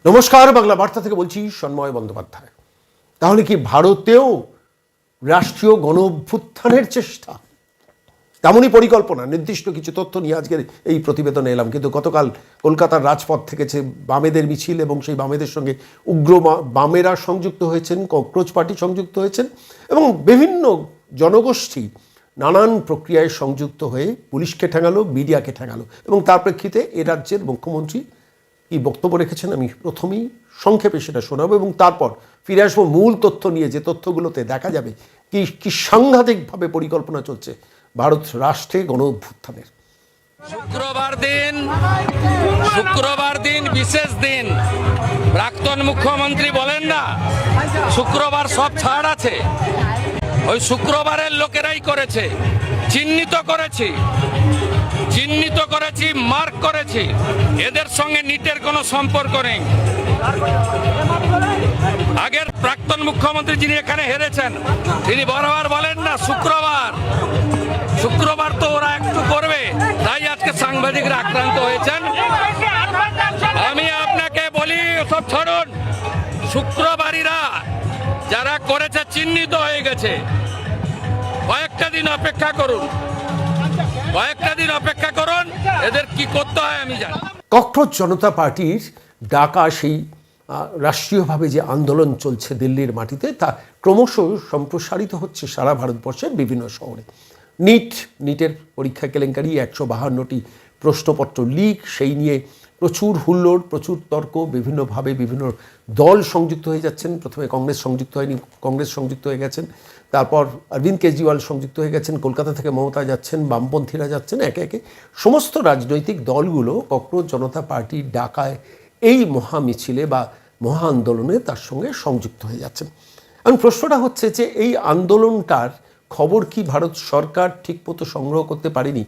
নমস্কার, বাংলা বার্তা থেকে বলছি সন্ময় বন্দ্যোপাধ্যায়। তাহলে কি ভারতেও রাষ্ট্রীয় গণ অভ্যুত্থানের চেষ্টা? তেমনই পরিকল্পনা। নির্দিষ্ট কিছু তথ্য নিয়ে আজকের এই প্রতিবেদনে এলাম। কিন্তু গতকাল কলকাতার রাজপথ থেকে বামেদের মিছিল এবং সেই বামেদের সঙ্গে উগ্র বামেরা সংযুক্ত হয়েছেন, ককরোচ পার্টি সংযুক্ত হয়েছেন এবং বিভিন্ন জনগোষ্ঠী নানান প্রক্রিয়ায় সংযুক্ত হয়ে পুলিশকে ঠেঙালো, মিডিয়াকে ঠেঙালো এবং তার প্রেক্ষিতে এ রাজ্যের মুখ্যমন্ত্রী কি বক্তব্য রেখেছেন আমি প্রথমেই সংক্ষেপে সেটা শোনাবো এবং তারপর ফিরে আসবো মূল তথ্য নিয়ে, যে তথ্যগুলোতে দেখা যাবে কি সাংঘাতিকভাবে পরিকল্পনা চলছে ভারত রাষ্ট্রে গণ অভ্যুত্থানের। শুক্রবার দিন বিশেষ দিন। প্রাক্তন মুখ্যমন্ত্রী বলেন না শুক্রবার সব ছাড় আছে, ওই শুক্রবারের লোকেরাই করেছে। চিহ্নিত করেছি, মার্ক করেছি। এদের সঙ্গে নিটের কোনো সম্পর্ক নেই। আগের প্রাক্তন মুখ্যমন্ত্রী যিনি এখানে হেরেছেন, তিনি বারবার বলেন না শুক্রবার তো ওরা একটু করবে, তাই আজকে সাংবাদিকরা আক্রান্ত হয়েছেন। আমি আপনাকে বলি সব ছাড়ুন, শুক্রবারীরা যারা করেছে চিহ্নিত হয়ে গেছে। কয়েকটা দিন অপেক্ষা করুন, এদের কি করতে হয় আমি জানি। ককরোচ জনতা পার্টির ডাকা সেই রাষ্ট্রীয়ভাবে যে আন্দোলন চলছে দিল্লির মাটিতে, তা ক্রমশ সম্প্রসারিত হচ্ছে সারা ভারতবর্ষের বিভিন্ন শহরে। নিটের পরীক্ষা কেলেঙ্কারি, 152টি প্রশ্নপত্র লিক, সেই নিয়ে প্রচুর হুল্লোড়, প্রচুর তর্ক, বিভিন্নভাবে বিভিন্ন দল সংযুক্ত হয়ে যাচ্ছেন। প্রথমে কংগ্রেস সংযুক্ত হয়নি, কংগ্রেস সংযুক্ত হয়ে গেছেন, তারপর অরবিন্দ কেজরিওয়াল সংযুক্ত হয়ে গেছেন, কলকাতা থেকে মমতা যাচ্ছেন, বামপন্থীরা যাচ্ছেন, একে একে সমস্ত রাজনৈতিক দলগুলো ককরোচ জনতা পার্টির ডাকায় এই মহা মিছিলে বা মহা আন্দোলনে তার সঙ্গে সংযুক্ত হয়ে যাচ্ছেন। এখন প্রশ্নটা হচ্ছে যে এই আন্দোলনটার খবর কি ভারত সরকার ঠিকমতো সংগ্রহ করতে পারেনি?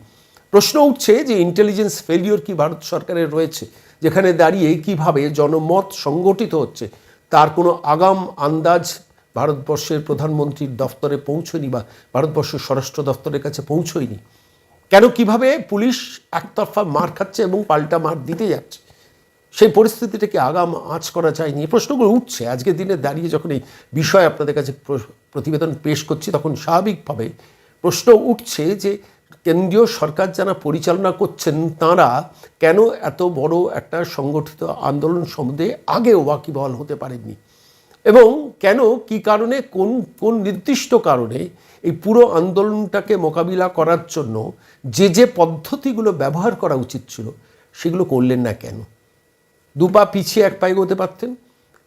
প্রশ্ন উঠছে যে ইন্টেলিজেন্স ফেলিওর কি ভারত সরকারের রয়েছে, যেখানে দাঁড়িয়ে কিভাবে জনমত সংগঠিত হচ্ছে তার কোনো আগাম আন্দাজ ভারতবর্ষের প্রধানমন্ত্রীর দফতরে পৌঁছয়নি বা ভারতবর্ষের স্বরাষ্ট্র দফতরের কাছে পৌঁছয়নি। কেন কিভাবে পুলিশ একতরফা মার খাচ্ছে এবং পাল্টা মার দিতে যাচ্ছে, সেই পরিস্থিতিটাকে আগাম আঁচ করা যায়নি? এই প্রশ্নগুলো উঠছে। আজকের দিনে দাঁড়িয়ে যখন এই বিষয় আপনাদের কাছে প্রতিবেদন পেশ করছি, তখন স্বাভাবিকভাবে প্রশ্ন উঠছে যে কেন্দ্রীয় সরকার যারা পরিচালনা করছেন তাঁরা কেন এত বড় একটা সংগঠিত আন্দোলন সম্বন্ধে আগেও ওয়াকিবহাল হতে পারেননি এবং কেন কি কারণে কোন নির্দিষ্ট কারণে এই পুরো আন্দোলনটাকে মোকাবিলা করার জন্য যে পদ্ধতিগুলো ব্যবহার করা উচিত ছিল সেগুলো করলেন না কেন? 2 পা পিছিয়ে 1 পা এগোতে পারতেন,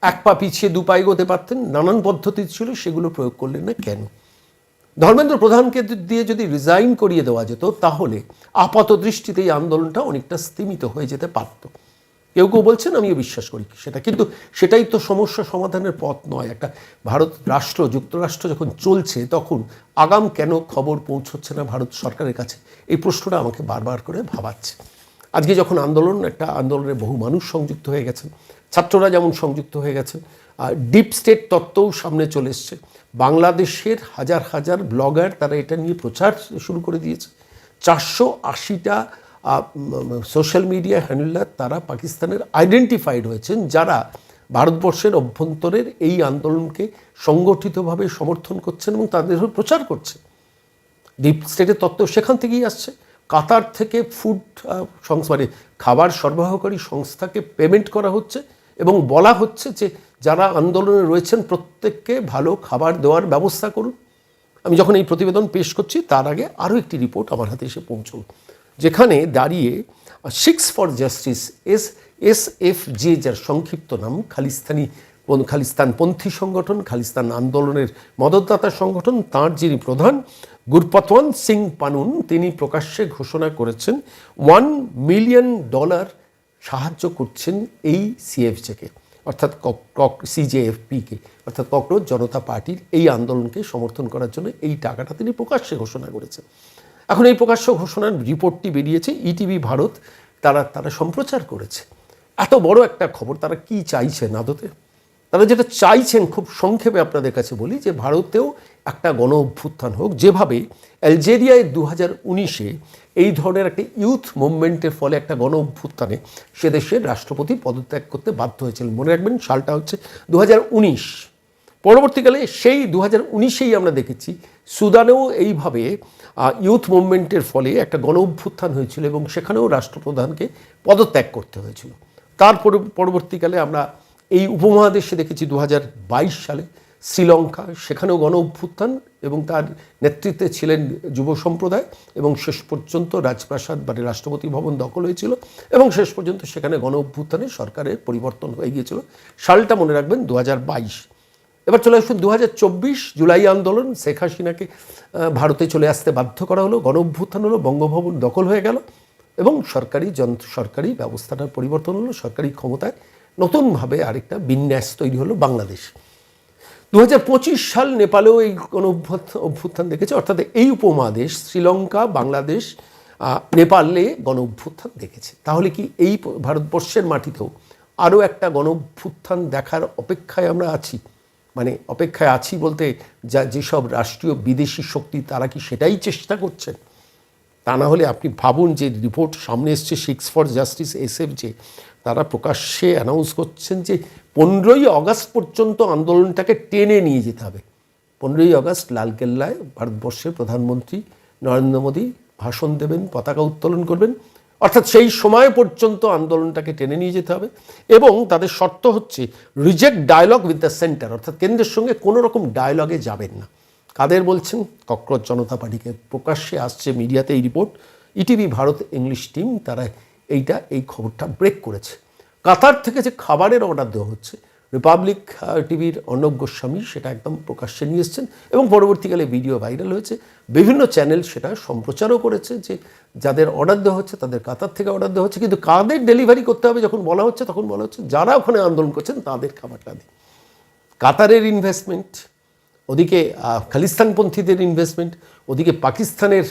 1 পা পিছিয়ে 2 পা এগোতে পারতেন, নানান পদ্ধতি ছিল, সেগুলো প্রয়োগ করলেন না কেন? ধর্মেন্দ্র প্রধানকে দিয়ে যদি রিজাইন করিয়ে দেওয়া যেত তাহলে আপাত দৃষ্টিতে এই আন্দোলনটা অনেকটা স্তীমিত হয়ে যেতে পারত। কেউ বলছেন, আমিও বিশ্বাস করি সেটা, কিন্তু সেটাই তো সমস্যা সমাধানের পথ নয়। একটা ভারত রাষ্ট্র, যুক্তরাষ্ট্র যখন চলছে, তখন আগাম কেন খবর পৌঁছচ্ছে না ভারত সরকারের কাছে, এই প্রশ্নটা আমাকে বারবার করে ভাবাচ্ছে। আজকে যখন একটা আন্দোলনে বহু মানুষ সংযুক্ত হয়ে গেছেন, ছাত্ররা যেমন সংযুক্ত হয়ে গেছেন, ডিপ স্টেট তত্ত্বও সামনে চলে এসছে। বাংলাদেশের হাজার হাজার ব্লগার তারা এটা নিয়ে প্রচার শুরু করে দিয়েছে। 480টা সোশ্যাল মিডিয়া হ্যান্ডলার তারা পাকিস্তানের আইডেন্টিফাইড হয়েছেন, যারা ভারতবর্ষের অভ্যন্তরের এই আন্দোলনকে সংগঠিতভাবে সমর্থন করছেন এবং তাদের প্রচার করছে। ডিপ স্টেটের তত্ত্ব সেখান থেকেই আসছে। কাতার থেকে খাবার সরবরাহকারী সংস্থাকে পেমেন্ট করা হচ্ছে এবং বলা হচ্ছে যে যারা আন্দোলনে রয়েছেন প্রত্যেককে ভালো খাবার দেওয়ার ব্যবস্থা করুন। আমি যখন এই প্রতিবেদন পেশ করছি তার আগে আরও একটি রিপোর্ট আমার হাতে এসে পৌঁছল, যেখানে দাঁড়িয়ে 6 ফর জাস্টিস SFJ, যার সংক্ষিপ্ত নাম খালিস্তানপন্থী সংগঠন, খালিস্তান আন্দোলনের মদতদাতা সংগঠন, তার যিনি প্রধান গুরপতওয়ান সিং পানুন, তিনি প্রকাশ্যে ঘোষণা করেছেন $1 মিলিয়ন সাহায্য করছেন এই CFJ-কে, অর্থাৎ CJFP-কে, অর্থাৎ ককরোচ জনতা পার্টির এই আন্দোলনকে সমর্থন করার জন্য এই টাকাটা তিনি প্রকাশ্যে ঘোষণা করেছেন। এখন এই প্রকাশ্য ঘোষণার রিপোর্টটি বেরিয়েছে, ইটিভি ভারত তারা সম্প্রচার করেছে। এত বড় একটা খবর, তারা কি চাইছেন আদতে? তারা যেটা চাইছেন খুব সংক্ষেপে আপনাদের কাছে বলি, যে ভারতেও একটা গণ অভ্যুত্থান হোক, যেভাবে আলজেরিয়ায় 2019-এ এই ধরনের একটা ইউথ মুভমেন্টের ফলে একটা গণ অভ্যুত্থানে সে দেশের রাষ্ট্রপতি পদত্যাগ করতে বাধ্য হয়েছিলেন। মনে রাখবেন সালটা হচ্ছে 2019। পরবর্তীকালে সেই 2019-এই আমরা দেখেছি সুদানেও এইভাবে ইউথ মুভমেন্টের ফলে একটা গণ অভ্যুত্থান হয়েছিল এবং সেখানেও রাষ্ট্রপ্রধানকে পদত্যাগ করতে হয়েছিল। তার পরবর্তীকালে আমরা এই উপমহাদেশে দেখেছি 2022 সালে শ্রীলঙ্কা, সেখানেও গণ অভ্যুত্থান এবং তার নেতৃত্বে ছিলেন যুব সম্প্রদায় এবং শেষ পর্যন্ত রাজপ্রাসাদ মানে রাষ্ট্রপতি ভবন দখল হয়েছিল এবং শেষ পর্যন্ত সেখানে গণ অভ্যুত্থানে সরকারের পরিবর্তন হয়ে গিয়েছিল। সালটা মনে রাখবেন 2022। এবার চলে আসুন 2024 জুলাই আন্দোলন, শেখ হাসিনাকে ভারতে চলে আসতে বাধ্য করা হলো, গণ অভ্যুত্থান হলো, বঙ্গভবন দখল হয়ে গেল এবং সরকারি ব্যবস্থাটার পরিবর্তন হলো, সরকারি ক্ষমতায় নতুনভাবে আরেকটা বিন্যাস তৈরি হলো বাংলাদেশ। 2025 সাল নেপালেও এই গণ অভ্যুত্থান দেখেছে, অর্থাৎ এই উপমহাদেশ শ্রীলঙ্কা, বাংলাদেশ, নেপালে গণ অভ্যুত্থান দেখেছে। তাহলে কি এই ভারতবর্ষের মাটিতেও আরও একটা গণ অভ্যুত্থান দেখার অপেক্ষায় আমরা আছি? মানে অপেক্ষায় আছি বলতে যেসব রাষ্ট্রীয় বিদেশি শক্তি তারা কি সেটাই চেষ্টা করছেন? তা না হলে আপনি ভাবুন যে রিপোর্ট সামনে এসছে সিক্স ফর জাস্টিস SF, যে তারা প্রকাশ্যে অ্যানাউন্স করছেন যে 15ই আগস্ট পর্যন্ত আন্দোলনটাকে টেনে নিয়ে যেতে হবে। 15ই আগস্ট লালকেল্লায় ভারতবর্ষের প্রধানমন্ত্রী নরেন্দ্র মোদী ভাষণ দেবেন, পতাকা উত্তোলন করবেন, অর্থাৎ সেই সময় পর্যন্ত আন্দোলনটাকে টেনে নিয়ে যেতে হবে এবং তাদের শর্ত হচ্ছে reject dialogue with the centre, অর্থাৎ কেন্দ্রের সঙ্গে কোনো রকম ডায়ালগে যাবেন না। কাদের বলছেন? ককরোচ জনতা পার্টিকে। প্রকাশ্যে আসছে মিডিয়াতে এই report, ETV Bharat English team তারা এই খবরটা ব্রেক করেছে। কাতার থেকে যে খাবারের অর্ডার দেওয়া হচ্ছে, রিপাবলিক টিভির অর্ণব গোস্বামী সেটা একদম প্রকাশ্যে নিয়ে এসেছেন এবং পরবর্তীকালে ভিডিও ভাইরাল হয়েছে, বিভিন্ন চ্যানেল সেটা সম্প্রচারও করেছে যে যাদের অর্ডার দেওয়া হচ্ছে তাদের কাতার থেকে অর্ডার দেওয়া হচ্ছে, কিন্তু কাদের ডেলিভারি করতে হবে যখন বলা হচ্ছে তখন বলা হচ্ছে যারা ওখানে আন্দোলন করছেন তাদের খাবারটা দিন। কাতারের ইনভেস্টমেন্ট, ওদিকে খালিস্তানপন্থীদের ইনভেস্টমেন্ট, ওদিকে পাকিস্তানের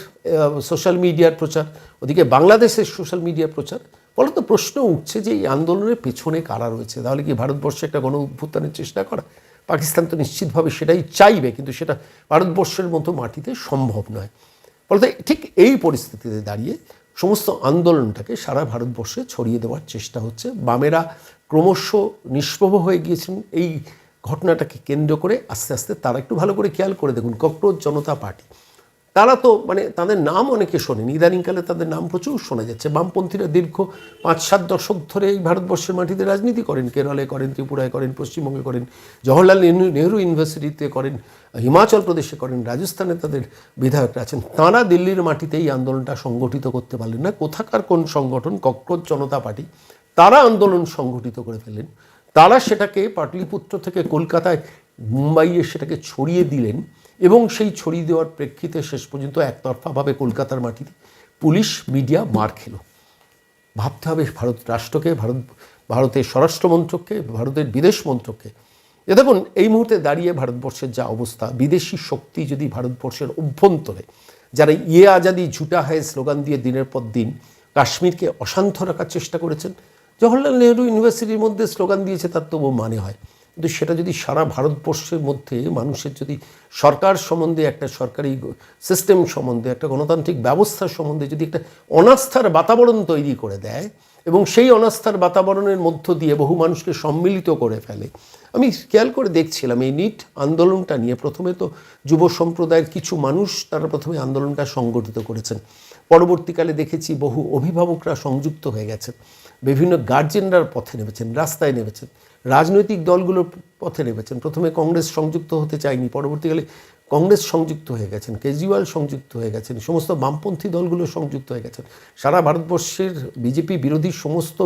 সোশ্যাল মিডিয়ার প্রচার, ওদিকে বাংলাদেশের সোশ্যাল মিডিয়ার প্রচার। ফলত প্রশ্ন উঠছে যে এই আন্দোলনের পেছনে কারা রয়েছে? তাহলে কি ভারতবর্ষে একটা গণ অভ্যুত্থানের চেষ্টা করা? পাকিস্তান তো নিশ্চিতভাবে সেটাই চাইবে, কিন্তু সেটা ভারতবর্ষের মতো মাটিতে সম্ভব নয়। ফলত ঠিক এই পরিস্থিতিতে দাঁড়িয়ে সমস্ত আন্দোলনটাকে সারা ভারতবর্ষে ছড়িয়ে দেওয়ার চেষ্টা হচ্ছে। বামেরা ক্রমশ নিষ্প্রভ হয়ে গিয়েছেন এই ঘটনাটাকে কেন্দ্র করে। আস্তে আস্তে তারা একটু ভালো করে খেয়াল করে দেখুন, ককরোচ জনতা পার্টি, তারা তো মানে তাদের নাম অনেকে শোনেন, ইদানিংকালে তাদের নাম প্রচুর শোনা যাচ্ছে। বামপন্থীরা দীর্ঘ 5-7 দশক ধরে এই ভারতবর্ষের মাটিতে রাজনীতি করেন, কেরলে করেন, ত্রিপুরায় করেন, পশ্চিমবঙ্গে করেন, জওহরলাল নেহরু ইউনিভার্সিটিতে করেন, হিমাচল প্রদেশে করেন, রাজস্থানে তাদের বিধায়করা আছেন। তাঁরা দিল্লির মাটিতে এই আন্দোলনটা সংগঠিত করতে পারলেন না। কোথাকার কোন সংগঠন, ককরোচ জনতা পার্টি, তারা আন্দোলন সংগঠিত করে ফেললেন। তারা সেটাকে পাটলিপুত্র থেকে কলকাতায়, মুম্বাইয়ে সেটাকে ছড়িয়ে দিলেন এবং সেই ছড়িয়ে দেওয়ার প্রেক্ষিতে শেষ পর্যন্ত একতরফাভাবে কলকাতার মাটিতে পুলিশ মিডিয়া মার খেল। ভাবতে হবে ভারত রাষ্ট্রকে, ভারতের স্বরাষ্ট্রমন্ত্রককে, ভারতের বিদেশ মন্ত্রককে। দেখুন এই মুহূর্তে দাঁড়িয়ে ভারতবর্ষের যা অবস্থা, বিদেশি শক্তি যদি ভারতবর্ষের অভ্যন্তরে যারা ইয়ে আজাদি ঝুটা হয় স্লোগান দিয়ে দিনের পর দিন কাশ্মীরকে অশান্ত রাখার চেষ্টা করেছেন, জওহরলাল নেহরু ইউনিভার্সিটির মধ্যে স্লোগান দিয়েছে তার তবু মানে হয়, কিন্তু সেটা যদি সারা ভারতবর্ষের মধ্যে মানুষের যদি সরকার সম্বন্ধে, একটা সরকারি সিস্টেম সম্বন্ধে, একটা গণতান্ত্রিক ব্যবস্থার সম্বন্ধে যদি একটা অনাস্থার বাতাবরণ তৈরি করে দেয় এবং সেই অনাস্থার বাতাবরণের মধ্য দিয়ে বহু মানুষকে সম্মিলিত করে ফেলে। আমি খেয়াল করে দেখছিলাম এই নিট আন্দোলনটা নিয়ে প্রথমে তো যুব সম্প্রদায়ের কিছু মানুষ তারা প্রথমে আন্দোলনটা সংগঠিত করেছেন, পরবর্তীকালে দেখেছি বহু অভিভাবকরা সংযুক্ত হয়ে গেছেন, বিভিন্ন গার্জেনরা পথে নেমেছেন, রাস্তায় নেমেছেন, রাজনৈতিক দলগুলোর পথে নেমেছেন। প্রথমে কংগ্রেস সংযুক্ত হতে চায়নি, পরবর্তীকালে কংগ্রেস সংযুক্ত হয়ে গেছেন, কেজরিওয়াল সংযুক্ত হয়ে গেছেন, সমস্ত বামপন্থী দলগুলো সংযুক্ত হয়ে গেছেন, সারা ভারতবর্ষের বিজেপি বিরোধী সমস্ত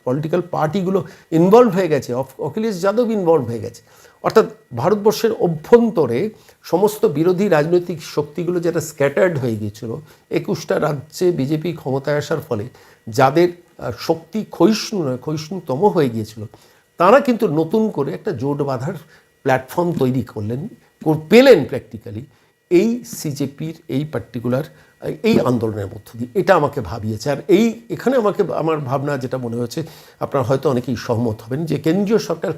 পলিটিক্যাল পার্টিগুলো ইনভলভ হয়ে গেছে, অখিলেশ যাদব ইনভলভ হয়ে গেছে। অর্থাৎ ভারতবর্ষের অভ্যন্তরে সমস্ত বিরোধী রাজনৈতিক শক্তিগুলো যেটা স্ক্যাটার্ড হয়ে গিয়েছিল, 21টা রাজ্যে বিজেপি ক্ষমতায় আসার ফলে যাদের শক্তি ক্ষয়িষ্ণু নয় ক্ষয়িষ্ণুতম হয়ে গিয়েছিল, তারা কিন্তু নতুন করে একটা জোট বাঁধার প্ল্যাটফর্ম তৈরি পেলেন প্র্যাকটিক্যালি এই সিজেপির এই পার্টিকুলার এই আন্দোলনের মধ্য দিয়ে। এটা আমাকে ভাবিয়েছে। আর এখানে আমার ভাবনা যেটা মনে হয়েছে, আপনারা হয়তো অনেকেই সহমত হবেন, যে কেন্দ্রীয় সরকার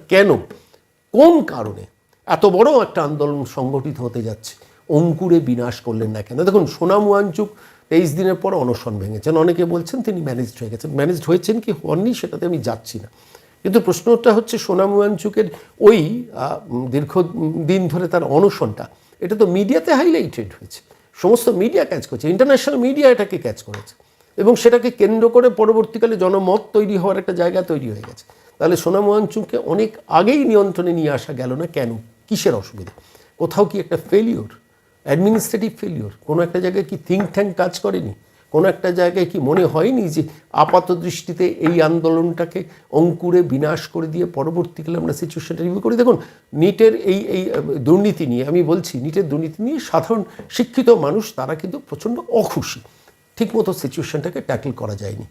কোন কারণে এত বড় একটা আন্দোলন সংগঠিত হতে যাচ্ছে, অঙ্কুরে বিনাশ করলেন না কেন? দেখুন, সোনাম ওয়াংচুক 23 দিনের পর অনশন ভেঙেছেন। অনেকে বলছেন তিনি ম্যানেজড হয়ে গেছেন। ম্যানেজড হয়েছেন কি হননি সেটাতে আমি যাচ্ছি না, কিন্তু প্রশ্নটা হচ্ছে সোনাম ওয়াংচুকের ওই দীর্ঘদিন ধরে তার অনশনটা, এটা তো মিডিয়াতে হাইলাইটেড হয়েছে, সমস্ত মিডিয়া ক্যাচ করছে, ইন্টারন্যাশনাল মিডিয়া এটাকে ক্যাচ করেছে, এবং সেটাকে কেন্দ্র করে পরবর্তীকালে জনমত তৈরি হওয়ার একটা জায়গা তৈরি হয়ে গেছে। তাহলে সোনাম ওয়াংচুককে অনেক আগেই নিয়ন্ত্রণে নিয়ে আসা গেল না কেন? কিসের অসুবিধা? কোথাও কি একটা ফেলিওর, অ্যাডমিনিস্ট্রেটিভ ফেলিওর? কোনো একটা জায়গায় কি থিঙ্ক ট্যাঙ্ক কাজ করেনি? কোনো একটা জায়গায় কি মনে হয়নি যে আপাত দৃষ্টিতে এই আন্দোলনটাকে অঙ্কুরে বিনাশ করে দিয়ে পরবর্তীকালে আমরা সিচুয়েশনটা রিভিউ করি? দেখুন, নিটের এই দুর্নীতি নিয়ে আমি বলছি, নিটের দুর্নীতি নিয়ে সাধারণ শিক্ষিত মানুষ তারা কিন্তু প্রচণ্ড অখুশি, ঠিকমতো সিচুয়েশনটাকে ট্যাকল করা যায়নি।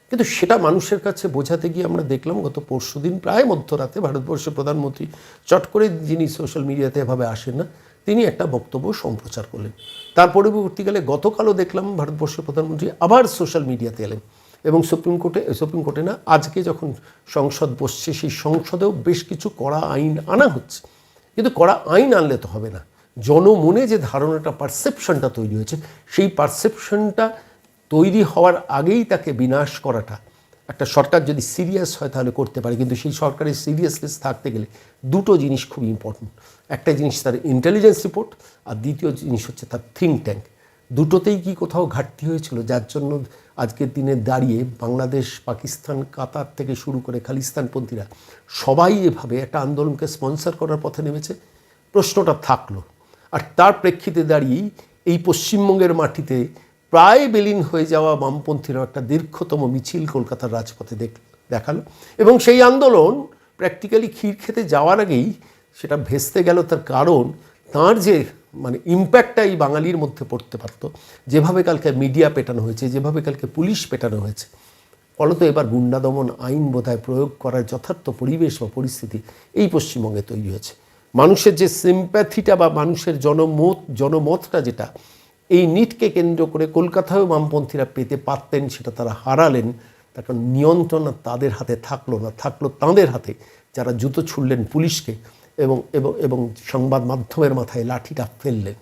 কিন্তু সেটা মানুষের কাছে বোঝাতে গিয়ে আমরা দেখলাম গত পরশুদিন প্রায় মধ্যরাতে ভারতবর্ষের প্রধানমন্ত্রী চট করে, যিনি সোশ্যাল মিডিয়াতে এভাবে আসেন না, তিনি একটা বক্তব্য সম্প্রচার করলেন। তার পরবর্তীকালে গতকালও দেখলাম ভারতবর্ষের প্রধানমন্ত্রী আবার সোশ্যাল মিডিয়াতে এলেন, এবং সুপ্রিম কোর্টে না, আজকে যখন সংসদ বসছে সেই সংসদেও বেশ কিছু কড়া আইন আনা হচ্ছে। কিন্তু কড়া আইন আনলে তো হবে না, জনমনে যে ধারণাটা, পারসেপশনটা তৈরি হয়েছে, সেই পারসেপশনটা তৈরি হওয়ার আগেই তাকে বিনাশ করাটা, একটা সরকার যদি সিরিয়াস হয় তাহলে করতে পারে, কিন্তু সেই সরকারের সিরিয়াসনেস থাকতে গেলে দুটো জিনিস খুব ইম্পর্টেন্ট। একটা জিনিস তার ইন্টেলিজেন্স রিপোর্ট, আর দ্বিতীয় জিনিস হচ্ছে তার থিঙ্ক ট্যাঙ্ক। দুটোতেই কি কোথাও ঘাটতি হয়েছিল, যার জন্য আজকের দিনে দাঁড়িয়ে বাংলাদেশ, পাকিস্তান, কাতার থেকে শুরু করে খালিস্তানপন্থীরা সবাই এভাবে একটা আন্দোলনকে স্পন্সর করার পথে নেমেছে? প্রশ্নটা থাকলো। আর তার প্রেক্ষিতে দাঁড়িয়েই এই পশ্চিমবঙ্গের মাটিতে প্রায় বিলীন হয়ে যাওয়া বামপন্থীরা একটা দীর্ঘতম মিছিল কলকাতার রাজপথে দেখালো, এবং সেই আন্দোলন প্র্যাকটিক্যালি ক্ষীর খেতে যাওয়ার আগেই সেটা ভেস্তে গেল। তার কারণ, তার যে ইম্প্যাক্টটা এই বাঙালির মধ্যে পড়তে পারতো, যেভাবে কালকে মিডিয়া পেটানো হয়েছে, যেভাবে কালকে পুলিশ পেটানো হয়েছে, ফলত এবার গুন্ডা দমন আইন বোধহয় প্রয়োগ করার যথার্থ পরিবেশ বা পরিস্থিতি এই পশ্চিমবঙ্গে তৈরি হয়েছে। মানুষের যে সিম্প্যাথিটা বা মানুষের জনমতটা যেটা এই নিটকে কেন্দ্র করে কলকাতায়ও বামপন্থীরা পেতে পারতেন, সেটা তারা হারালেন। তার কারণ নিয়ন্ত্রণ তাদের হাতে থাকলো না, থাকলো তাঁদের হাতে, যারা জুতো ছুড়লেন পুলিশকে এবং সংবাদ মাধ্যমের মাথায় লাঠিটা ফেললেন।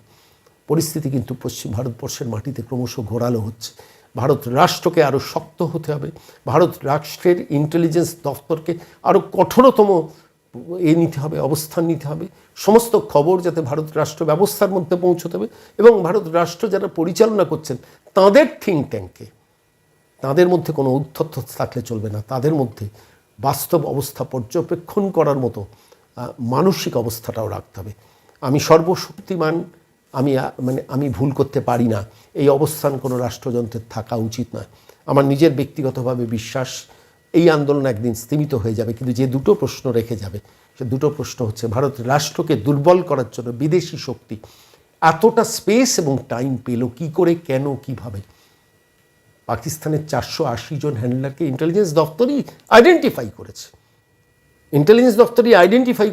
পরিস্থিতি কিন্তু ভারতবর্ষের মাটিতে ক্রমশ ঘোরালো হচ্ছে। ভারত রাষ্ট্রকে আরও শক্ত হতে হবে, ভারত রাষ্ট্রের ইন্টেলিজেন্স দপ্তরকে আরও কঠোরতম নিতে হবে, অবস্থান নিতে হবে। সমস্ত খবর যাতে ভারত রাষ্ট্র ব্যবস্থার মধ্যে পৌঁছতে হবে, এবং ভারত রাষ্ট্র যারা পরিচালনা করছেন তাদের থিঙ্ক ট্যাঙ্কে, তাদের মধ্যে কোনো উদ্ধত্ত থাকলে চলবে না, তাদের মধ্যে বাস্তব অবস্থা পর্যবেক্ষণ করার মতো মানসিক অবস্থাটাও রাখতে হবে। আমি সর্বশক্তিমান, আমি ভুল করতে পারি না, এই অবস্থান কোনো রাষ্ট্রযন্ত্রের থাকা উচিত নয়। আমার নিজের ব্যক্তিগতভাবে বিশ্বাস এই আন্দোলন একদিন স্তীমিত হয়ে যাবে, কিন্তু যে দুটো প্রশ্ন রেখে যাবে, সে দুটো প্রশ্ন হচ্ছে, ভারত রাষ্ট্রকে দুর্বল করার জন্য বিদেশি শক্তি এতটা স্পেস এবং টাইম পেল কী করে, কেন, কীভাবে? পাকিস্তানের 480 জন হ্যান্ডলারকে ইন্টেলিজেন্স দপ্তরই আইডেন্টিফাই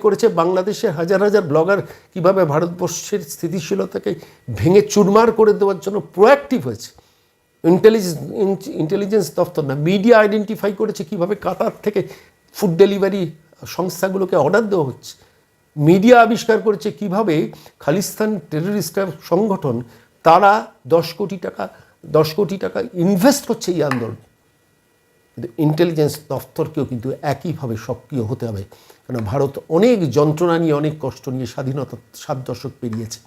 করেছে। বাংলাদেশের হাজার হাজার ব্লগার কীভাবে ভারতবর্ষের স্থিতিশীলতাকে ভেঙে চুরমার করে দেওয়ার জন্য প্রোঅ্যাক্টিভ হয়েছে। ইন্টেলিজেন্স দপ্তর না, মিডিয়া আইডেন্টিফাই করেছে কীভাবে কাতার থেকে ফুড ডেলিভারি সংস্থাগুলোকে অর্ডার দেওয়া হচ্ছে। মিডিয়া আবিষ্কার করেছে কীভাবে খালিস্তান টেররিস্ট সংগঠন তারা 10 কোটি টাকা ইনভেস্ট করছে এই আন্দোলনে। কিন্তু ইন্টেলিজেন্স দপ্তরকেও কিন্তু একইভাবে সক্রিয় হতে হবে, কারণ ভারত অনেক যন্ত্রণা নিয়ে, অনেক কষ্ট নিয়ে স্বাধীনতা 7 দশক পেরিয়েছে।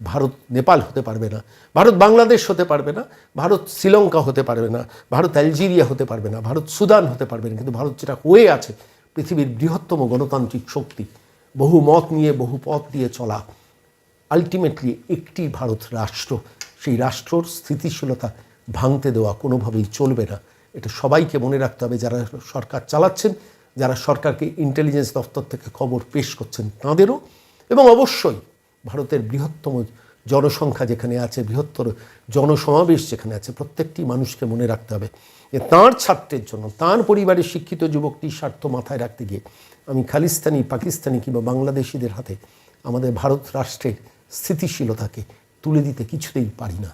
ভারত নেপাল হতে পারবে না, ভারত বাংলাদেশ হতে পারবে না, ভারত শ্রীলঙ্কা হতে পারবে না, ভারত আলজেরিয়া হতে পারবে না, ভারত সুদান হতে পারবে না। কিন্তু ভারত যেটা হয়ে আছে, পৃথিবীর বৃহত্তম গণতান্ত্রিক শক্তি, বহু মত নিয়ে, বহু পথ দিয়ে চলা, আলটিমেটলি একটি ভারত রাষ্ট্র, সেই রাষ্ট্রর স্থিতিশীলতা ভাঙতে দেওয়া কোনোভাবেই চলবে না। এটা সবাইকে মনে রাখতে হবে, যারা সরকার চালাচ্ছেন, যারা সরকারকে ইন্টেলিজেন্স দপ্তর থেকে খবর পেশ করছেন তাঁদেরও, এবং অবশ্যই ভারতের বৃহত্তম জনসংখ্যা যেখানে আছে, বৃহত্তর জনসমাবেশ যেখানে আছে, প্রত্যেকটি মানুষকে মনে রাখতে হবে যে তাঁর ছাত্রের জন্য, তাঁর পরিবারের শিক্ষিত যুবকটির স্বার্থ মাথায় রাখতে গিয়ে আমি খালিস্তানি, পাকিস্তানি কিংবা বাংলাদেশিদের হাতে আমাদের ভারত রাষ্ট্রের স্থিতিশীলতাকে তুলে দিতে কিছুতেই পারি না।